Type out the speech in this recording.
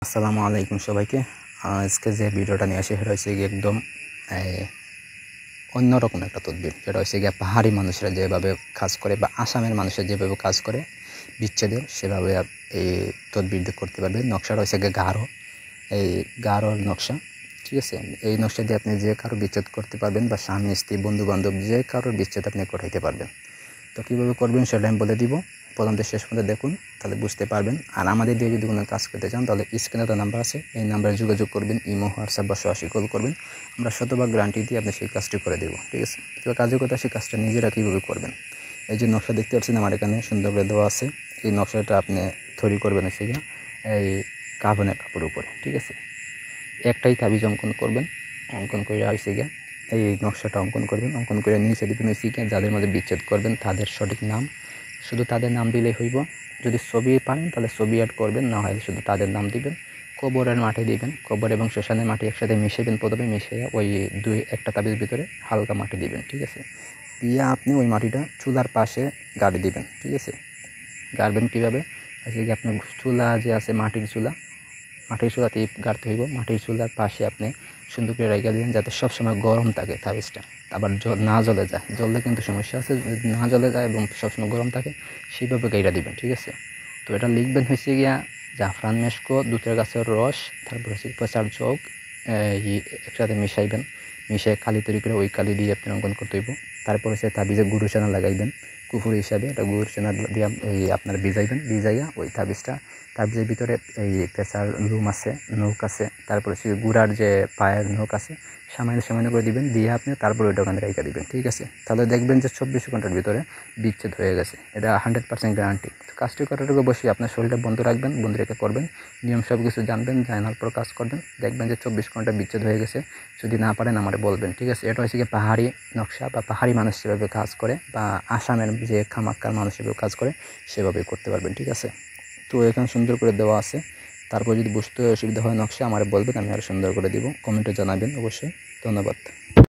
আসসালামু আলাইকুম সবাইকে। আজকে যে ভিডিওটা নিয়ে আসি সেটা হচ্ছে গিয়ে একদম অন্যরকম একটা তদবির, যেটা হচ্ছে গিয়ে পাহাড়ি মানুষরা যেভাবে কাজ করে বা আসামের মানুষরা যেভাবে কাজ করে বিচ্ছেদের, সেভাবে এই তদবির করতে পারবে। নকশাটা হচ্ছে গিয়ে এই গাঢ়র নকশা, ঠিক আছে। এই নকশা দিয়ে আপনি যে কারো বিচ্ছেদ করতে পারবেন, বা স্বামী স্ত্রী বন্ধু বান্ধব যে কারোর বিচ্ছেদ আপনি করাইতে পারবেন। তো কীভাবে করবেন সেটা আমি বলে দিব, প্রথম থেকে শেষ পর্যন্ত দেখুন, তাহলে বুঝতে পারবেন। আর আমাদের দিয়ে যদি কোনো কাজ করতে চান তাহলে স্ক্রিনে তো নাম্বার আছে, এই নাম্বারে যোগাযোগ করবেন, ইমো হোয়াটসঅ্যাপ বা সরাসরি কল করবেন। আমরা শতভাগ গ্যারান্টি দিয়ে আপনি সেই কাজটি করে দেবো, ঠিক আছে। তো কাজের কথা, সেই কাজটা নিজেরা কীভাবে করবেন। এই যে নকশা দেখতে পাচ্ছেন আমার এখানে সুন্দর করে দেওয়া আছে। এই নকশাটা আপনি তৈরি করবেন হচ্ছে এই কাফনের কাপড়ের উপরে, ঠিক আছে। একটাই তাবিজ অঙ্কন করবেন, অঙ্কন করে হয়েছে গিয়ে এই নকশাটা অঙ্কন করবেন। অঙ্কন করে নিচে দিবেন হয়েছে গিয়ে যাদের মধ্যে বিচ্ছেদ করবেন তাদের সঠিক নাম, শুধু তাদের নাম দিলেই হইব। যদি ছবি পারেন তাহলে ছবি অ্যাড করবেন, না হয় শুধু তাদের নাম দিবেন। কবরের মাটি দিবেন, কবর এবং শ্মশানের মাটি একসাথে মিশাবেন। প্রথমে মিশিয়ে ওই একটা তাবিজ ভিতরে হালকা মাটি দিবেন, ঠিক আছে। দিয়ে আপনি ওই মাটিটা চুলার পাশে গাড়ি দিবেন, ঠিক আছে। গাড়বেন কীভাবে, আজকে কি আপনার চুলা যে আছে, মাটির চুলাতেই গাড়তে হইব। মাটির চুলার পাশে আপনি সুন্দর করে রেখে দিবেন, যাতে সবসময় গরম থাকে তাবিজটা, আবার না জ্বলে যায়। জ্বললে কিন্তু সমস্যা আছে, যদি না জ্বলে যায় এবং সবসময় গরম থাকে সেইভাবে গাইরা দিবেন, ঠিক আছে। তো এটা লিখবেন হচ্ছে গিয়া জাফরান মেশকো, দুধের গাছের রস, তারপর হচ্ছে প্রচার যোগ, একসাথে মিশাইবেন। মিশিয়ে কালি তৈরি করে ওই কালি দিয়ে আপনি অঙ্কন করতে হইব। তারপর হচ্ছে তাবিজে গুরু চানা লাগাইবেন কুফুর হিসাবে, এটা গুরু চানা দিয়ে এই আপনার ভিজাইয়া ওই তাবিজের ভিতরে এই পেঁচার লুম আছে, নৌক আছে, তারপরে হচ্ছে গুড়ার যে পায়ের নৌক আছে, সামান্য করে দিবেন। দিয়ে আপনি তারপরে ওইটা ওখানে রেখে দিবেন, ঠিক আছে। তাহলে দেখবেন যে 24 ঘন্টার ভিতরে বিচ্ছেদ হয়ে গেছে। এটা 100% গ্যারান্টি। কাজটি করার অবশ্যই আপনার শরীরটা বন্ধ রাখবেন, বন্ধ রেখে করবেন। নিয়ম সব কিছু জানবেন, জানার পর কাজ করবেন, দেখবেন যে 24 ঘন্টা বিচ্ছেদ হয়ে গেছে। যদি না পারেন আমার বলবেন, ঠিক আছে। এটা হচ্ছে কি পাহাড়ি নকশা, বা পাহাড়ি মানুষ যেভাবে কাজ করে, বা আসামের যে খামাক্কার মানুষ যেভাবে কাজ করে সেভাবেই করতে পারবেন, ঠিক আছে। তো এখানে সুন্দর করে দেওয়া আছে। তারপর যদি বুঝতে অসুবিধা হয় নকশা আমার বলবেন, আমি আরও সুন্দর করে দিব। কমেন্টে জানাবেন অবশ্যই। ধন্যবাদ।